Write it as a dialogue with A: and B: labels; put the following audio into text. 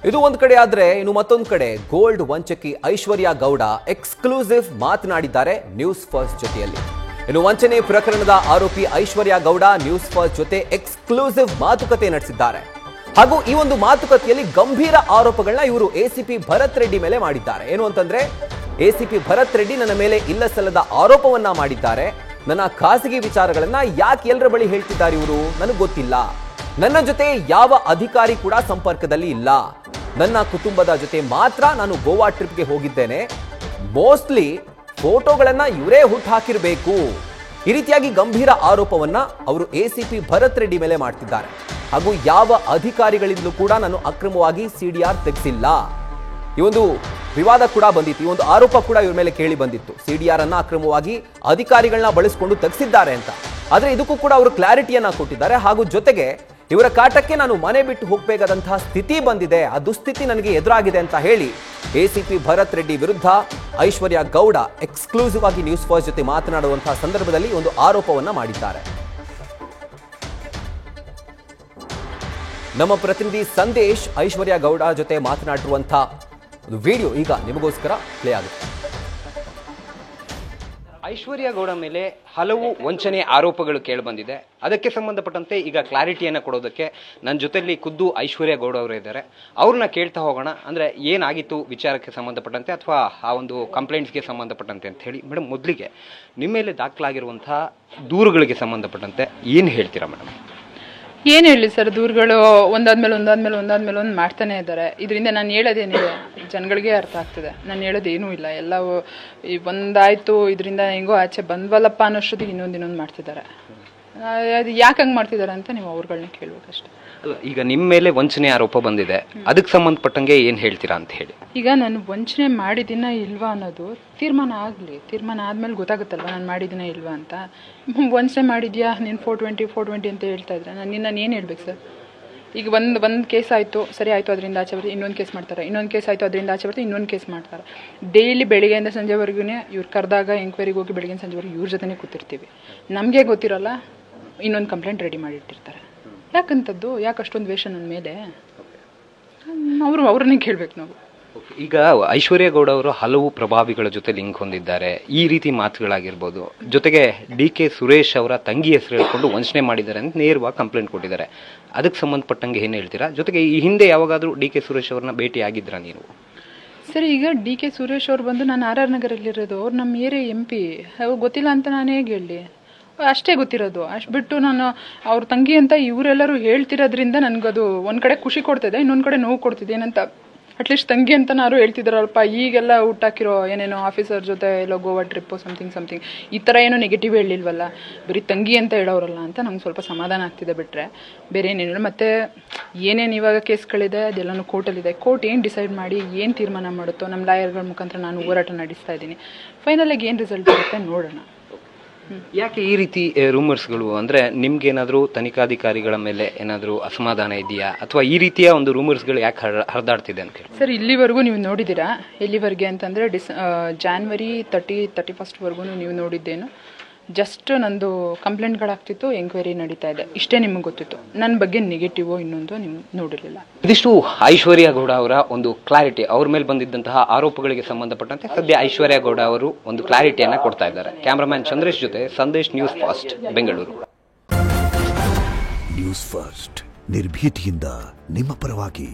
A: ಇದು ಒಂದು ಕಡೆ ಆದ್ರೆ ಇನ್ನು ಮತ್ತೊಂದು ಕಡೆ ಗೋಲ್ಡ್ ವಂಚಕಿ ಐಶ್ವರ್ಯ ಗೌಡ ಎಕ್ಸ್ಕ್ಲೂಸಿವ್ ಮಾತನಾಡಿದ್ದಾರೆ ನ್ಯೂಸ್ ಫಸ್ಟ್ ಜೊತೆಯಲ್ಲಿ. ಇನ್ನು ವಂಚನೆ ಪ್ರಕರಣದ ಆರೋಪಿ ಐಶ್ವರ್ಯ ಗೌಡ ನ್ಯೂಸ್ ಫಸ್ಟ್ ಜೊತೆ ಎಕ್ಸ್ಕ್ಲೂಸಿವ್ ಮಾತುಕತೆ ನಡೆಸಿದ್ದಾರೆ. ಹಾಗೂ ಈ ಒಂದು ಮಾತುಕತೆಯಲ್ಲಿ ಗಂಭೀರ ಆರೋಪಗಳನ್ನ ಇವರು ಎಸಿಪಿ ಭರತ್ ರೆಡ್ಡಿ ಮೇಲೆ ಮಾಡಿದ್ದಾರೆ. ಏನು ಅಂತಂದ್ರೆ ಎಸಿಪಿ ಭರತ್ ರೆಡ್ಡಿ ನನ್ನ ಮೇಲೆ ಇಲ್ಲ ಸಲ್ಲದ ಆರೋಪವನ್ನ ಮಾಡಿದ್ದಾರೆ. ನನ್ನ ಖಾಸಗಿ ವಿಚಾರಗಳನ್ನ ಯಾಕೆ ಎಲ್ಲರ ಬಳಿ ಹೇಳ್ತಿದ್ದಾರೆ ಇವರು ನನಗೆ ಗೊತ್ತಿಲ್ಲ. ನನ್ನ ಜೊತೆ ಯಾವ ಅಧಿಕಾರಿ ಕೂಡ ಸಂಪರ್ಕದಲ್ಲಿ ಇಲ್ಲ. ನನ್ನ ಕುಟುಂಬದ ಜೊತೆ ಮಾತ್ರ ನಾನು ಗೋವಾ ಟ್ರಿಪ್ಗೆ ಹೋಗಿದ್ದೇನೆ. ಮೋಸ್ಟ್ಲಿ ಫೋಟೋಗಳನ್ನ ಇವರೇ ಹುಟ್ಟು ಹಾಕಿರಬೇಕು. ಈ ರೀತಿಯಾಗಿ ಗಂಭೀರ ಆರೋಪವನ್ನ ಅವರು ಎಸಿಪಿ ಭರತ್ ರೆಡ್ಡಿ ಮೇಲೆ ಮಾಡ್ತಿದ್ದಾರೆ. ಹಾಗೂ ಯಾವ ಅಧಿಕಾರಿಗಳಿಂದಲೂ ಕೂಡ ನಾನು ಅಕ್ರಮವಾಗಿ ಸಿಡಿಆರ್ ತೆಗೆಸಿಲ್ಲ. ಈ ಒಂದು ವಿವಾದ ಕೂಡ ಬಂದಿತ್ತು. ಈ ಒಂದು ಆರೋಪ ಕೂಡ ಇವ್ರ ಮೇಲೆ ಕೇಳಿ ಬಂದಿತ್ತು. ಸಿಡಿಆರ್ ಅನ್ನ ಅಕ್ರಮವಾಗಿ ಅಧಿಕಾರಿಗಳನ್ನ ಬಳಸಿಕೊಂಡು ತೆಗೆಸಿದ್ದಾರೆ ಅಂತ. ಆದ್ರೆ ಇದಕ್ಕೂ ಕೂಡ ಅವರು ಕ್ಲಾರಿಟಿಯನ್ನ ಕೊಟ್ಟಿದ್ದಾರೆ. ಹಾಗೂ ಜೊತೆಗೆ ಇವರ ಕಾಟಕ್ಕೆ ನಾನು ಮನೆ ಬಿಟ್ಟು ಹೋಗಬೇಕಾದಂತಹ ಸ್ಥಿತಿ ಬಂದಿದೆ, ಆ ದುಸ್ಥಿತಿ ನನಗೆ ಎದುರಾಗಿದೆ ಅಂತ ಹೇಳಿ ಎಸಿಪಿ ಭರತ್ ರೆಡ್ಡಿ ವಿರುದ್ಧ ಐಶ್ವರ್ಯ ಗೌಡ ಎಕ್ಸ್ಕ್ಲೂಸಿವ್ ಆಗಿ ನ್ಯೂಸ್ ಫಸ್ಟ್ ಜೊತೆ ಮಾತನಾಡುವಂತಹ ಸಂದರ್ಭದಲ್ಲಿ ಒಂದು ಆರೋಪವನ್ನ ಮಾಡಿದ್ದಾರೆ. ನಮ್ಮ ಪ್ರತಿನಿಧಿ ಸಂದೇಶ್ ಐಶ್ವರ್ಯ ಗೌಡ ಜೊತೆ ಮಾತನಾಡಿರುವಂತಹ ಒಂದು ವಿಡಿಯೋ ಈಗ ನಿಮಗೋಸ್ಕರ ಪ್ಲೇ ಆಗುತ್ತೆ.
B: ಐಶ್ವರ್ಯ ಗೌಡ ಮೇಲೆ ಹಲವು ವಂಚನೆ ಆರೋಪಗಳು ಕೇಳಿಬಂದಿದೆ. ಅದಕ್ಕೆ ಸಂಬಂಧಪಟ್ಟಂತೆ ಈಗ ಕ್ಲಾರಿಟಿಯನ್ನು ಕೊಡೋದಕ್ಕೆ ನನ್ನ ಜೊತೆಯಲ್ಲಿ ಖುದ್ದು ಐಶ್ವರ್ಯ ಗೌಡ ಅವರು ಇದ್ದಾರೆ. ಅವ್ರನ್ನ ಕೇಳ್ತಾ ಹೋಗೋಣ. ಅಂದರೆ ಏನಾಗಿತ್ತು ವಿಚಾರಕ್ಕೆ ಸಂಬಂಧಪಟ್ಟಂತೆ ಅಥವಾ ಆ ಒಂದು ಕಂಪ್ಲೇಂಟ್ಸ್ಗೆ ಸಂಬಂಧಪಟ್ಟಂತೆ ಅಂತ ಹೇಳಿ. ಮೇಡಮ್, ಮೊದಲಿಗೆ ನಿಮ್ಮ ಮೇಲೆ ದಾಖಲಾಗಿರುವಂತಹ ದೂರುಗಳಿಗೆ ಸಂಬಂಧಪಟ್ಟಂತೆ ಏನು ಹೇಳ್ತೀರಾ ಮೇಡಮ್?
C: ಏನು ಹೇಳಿ ಸರ್, ದೂರುಗಳು ಒಂದಾದ್ಮೇಲೆ ಒಂದು ಮಾಡ್ತಾನೆ ಇದ್ದಾರೆ. ಇದರಿಂದ ನಾನು ಹೇಳೋದೇನಿದೆ ಜನಗಳಿಗೆ ಅರ್ಥ ಆಗ್ತದೆ. ನಾನು ಹೇಳೋದೇನೂ ಇಲ್ಲ. ಎಲ್ಲ ಒಂದಾಯಿತು, ಇದರಿಂದ ಹೆಂಗೋ ಆಚೆ ಬಂದ್ವಲ್ಲಪ್ಪ ಅನ್ನೋಷ್ಟೊತ್ತಿಗೆ ಇನ್ನೊಂದು ಮಾಡ್ತಿದ್ದಾರೆ. ಅದು ಯಾಕೆ ಹಂಗೆ ಮಾಡ್ತಿದ್ದಾರೆ ಅಂತ ನೀವು ಅವ್ರುಗಳನ್ನ ಕೇಳ್ಬೇಕಷ್ಟೆ.
B: ಅಲ್ಲ, ಈಗ ನಿಮ್ಮ ಮೇಲೆ ವಂಚನೆ ಆರೋಪ ಬಂದಿದೆ, ಅದಕ್ಕೆ ಸಂಬಂಧಪಟ್ಟಂಗೆ ಏನು ಹೇಳ್ತೀರಾ ಅಂತ ಹೇಳಿ.
C: ಈಗ ನಾನು ವಂಚನೆ ಮಾಡಿದ್ದೀನ ಇಲ್ವಾ ಅನ್ನೋದು ತೀರ್ಮಾನ ಆಗಲಿ. ತೀರ್ಮಾನ ಆದಮೇಲೆ ಗೊತ್ತಾಗುತ್ತಲ್ವ ನಾನು ಮಾಡಿದ್ದೀನ ಇಲ್ವಾ ಅಂತ. ವಂಚನೆ ಮಾಡಿದ್ಯಾ ನೀನು 420 ಅಂತ ಹೇಳ್ತಾ ಇದ್ರೆ ನಾನು ಏನು ಹೇಳ್ಬೇಕು ಸರ್? ಈಗ ಒಂದು ಕೇಸ್ ಆಯಿತು, ಸರಿ ಆಯಿತು, ಅದರಿಂದ ಆಚೆ ಬರ್ತೀವಿ, ಇನ್ನೊಂದು ಕೇಸ್ ಮಾಡ್ತಾರೆ. ಇನ್ನೊಂದು ಕೇಸ್ ಆಯಿತು, ಅದರಿಂದ ಆಚೆ ಬರ್ತೀವಿ, ಇನ್ನೊಂದು ಕೇಸ್ ಮಾಡ್ತಾರೆ. ಡೈಲಿ ಬೆಳಿಗ್ಗೆಯಿಂದ ಸಂಜೆವರೆಗೂ ಇವ್ರು ಕರೆದಾಗ ಎಂಕ್ವೈರಿಗೆ ಹೋಗಿ ಬೆಳಗಿನ ಸಂಜೆವರೆಗೂ ಇವ್ರ ಜೊತೆನೇ ಕೂತಿರ್ತೀವಿ. ನಮಗೆ ಗೊತ್ತಿರೋಲ್ಲ, ಇನ್ನೊಂದು ಕಂಪ್ಲೇಂಟ್ ರೆಡಿ ಮಾಡಿಟ್ಟಿರ್ತಾರೆ. ಯಾಕಂಥದ್ದು? ಯಾಕೆ ಅಷ್ಟೊಂದು ದ್ವೇಷ ನನ್ನ ಮೇಲೆ? ಅವ್ರನ್ನೇ ಕೇಳಬೇಕು ನಾವು.
B: ಈಗ ಐಶ್ವರ್ಯ ಗೌಡ ಅವರು ಹಲವು ಪ್ರಭಾವಿಗಳ ಜೊತೆ ಲಿಂಕ್ ಹೊಂದಿದ್ದಾರೆ. ಈ ರೀತಿ ಮಾತುಗಳಾಗಿರ್ಬೋದು. ಜೊತೆಗೆ ಡಿ.ಕೆ. ಸುರೇಶ್ ಅವರ ತಂಗಿ ಹೆಸರು ಹೇಳ್ಕೊಂಡು ವಂಚನೆ ಮಾಡಿದ್ದಾರೆ ಅಂತ ನೇರವಾಗಿ ಕಂಪ್ಲೇಂಟ್ ಕೊಟ್ಟಿದ್ದಾರೆ. ಅದಕ್ಕೆ ಸಂಬಂಧಪಟ್ಟಂಗೆ ಏನು ಹೇಳ್ತೀರಾ? ಜೊತೆಗೆ ಈ ಹಿಂದೆ ಯಾವಾಗಾದರೂ ಡಿ.ಕೆ. ಸುರೇಶ್ ಅವ್ರನ್ನ ಭೇಟಿ ಆಗಿದ್ರಾ ನೀವು?
C: ಸರಿ, ಈಗ ಡಿ.ಕೆ. ಸುರೇಶ್ ಅವ್ರು ಬಂದು ನಾನು RR ನಗರಲ್ಲಿರೋದು, ಅವ್ರು ನಮ್ಮ ಏರಿಯಾ MP. ಅವ್ರು ಗೊತ್ತಿಲ್ಲ ಅಂತ ನಾನು ಹೇಗೆ ಹೇಳಿ? ಅಷ್ಟೇ ಗೊತ್ತಿರೋದು. ಅಷ್ಟು ಬಿಟ್ಟು ನಾನು ಅವ್ರ ತಂಗಿ ಅಂತ ಇವರೆಲ್ಲರೂ ಹೇಳ್ತಿರೋದ್ರಿಂದ ನನಗದು ಒಂದು ಕಡೆ ಖುಷಿ ಕೊಡ್ತಿದೆ, ಇನ್ನೊಂದು ಕಡೆ ನೋವು ಕೊಡ್ತಿದೆ. ಏನಂತ ಅಟ್ಲೀಸ್ಟ್ ತಂಗಿ ಅಂತ ನಾರು ಹೇಳ್ತಿದ್ದಾರಲ್ಪ. ಈಗೆಲ್ಲ ಊಟಾಕಿರೋ ಏನೇನೋ ಆಫೀಸರ್ ಜೊತೆ ಎಲ್ಲೋ ಗೋವಾ ಟ್ರಿಪ್ಪು ಸಮಥಿಂಗ್ ಈ ಥರ ಏನೋ ನೆಗೆಟಿವ್ ಹೇಳಿಲ್ವಲ್ಲ, ಬರೀ ತಂಗಿ ಅಂತ ಹೇಳೋರಲ್ಲ ಅಂತ ನಂಗೆ ಸ್ವಲ್ಪ ಸಮಾಧಾನ ಆಗ್ತಿದೆ. ಬಿಟ್ಟರೆ ಬೇರೆ ಏನೇನಿಲ್ಲ. ಮತ್ತು ಏನೇನು ಇವಾಗ ಕೇಸ್ಗಳಿದೆ ಅದೆಲ್ಲನೂ ಕೋರ್ಟಲ್ಲಿದೆ. ಕೋರ್ಟ್ ಏನು ಡಿಸೈಡ್ ಮಾಡಿ ಏನು ತೀರ್ಮಾನ ಮಾಡುತ್ತೋ ನಮ್ಮ ಲಾಯರ್ಗಳ ಮುಖಾಂತರ ನಾನು ಹೋರಾಟ ನಡೆಸ್ತಾ ಇದ್ದೀನಿ. ಫೈನಲಾಗಿ ಏನು ರಿಸಲ್ಟ್ ಬರುತ್ತೆ ನೋಡೋಣ.
B: ಯಾಕೆ ಈ ರೀತಿ ರೂಮರ್ಸ್ಗಳು? ಅಂದರೆ ನಿಮ್ಗೇನಾದರೂ ತನಿಖಾಧಿಕಾರಿಗಳ ಮೇಲೆ ಏನಾದರೂ ಅಸಮಾಧಾನ ಇದೆಯಾ, ಅಥವಾ ಈ ರೀತಿಯ ಒಂದು ರೂಮರ್ಸ್ಗಳು ಯಾಕೆ ಹರಿದಾಡ್ತಿದೆ ಅಂತ ಹೇಳಿ?
C: ಸರ್, ಇಲ್ಲಿವರೆಗೂ ನೀವು ನೋಡಿದ್ದೀರಾ? ಎಲ್ಲಿವರೆಗೆ ಅಂತಂದರೆ ಜಾನ್ವರಿ 31 ನೀವು ನೋಡಿದ್ದೇನು? ಜಸ್ಟ್ ನಂದು ಕಂಪ್ಲೇಂಟ್ಗಳಾಗ್ತಿತ್ತು, ಎಂಕ್ವೈರಿ ನಡೀತಾ ಇದೆ, ಇಷ್ಟೇ ನಿಮಗೆ ಗೊತ್ತಿತ್ತು. ನನ್ನ ಬಗ್ಗೆ ನೆಗೆಟಿವ್ ಇನ್ನೊಂದು ನಿಮ್ಗೆ ನೋಡಿರಲಿಲ್ಲ.
B: ಇದಿಷ್ಟು ಐಶ್ವರ್ಯ ಗೌಡ ಅವರ ಒಂದು ಕ್ಲಾರಿಟಿ. ಅವ್ರ ಮೇಲೆ ಬಂದಿದ್ದಂತಹ ಆರೋಪಗಳಿಗೆ ಸಂಬಂಧಪಟ್ಟಂತೆ ಸದ್ಯ ಐಶ್ವರ್ಯ ಗೌಡ ಅವರು ಒಂದು ಕ್ಲಾರಿಟಿಯನ್ನು ಕೊಡ್ತಾ ಇದ್ದಾರೆ. ಕ್ಯಾಮರಾಮ್ಯಾನ್ ಚಂದ್ರೇಶ್ ಜೊತೆ Sandesh, news first, Bengaluru.
D: News first, ನಿರ್ಭೀತಿಯಿಂದ ನಿಮ್ಮ ಪರವಾಗಿ.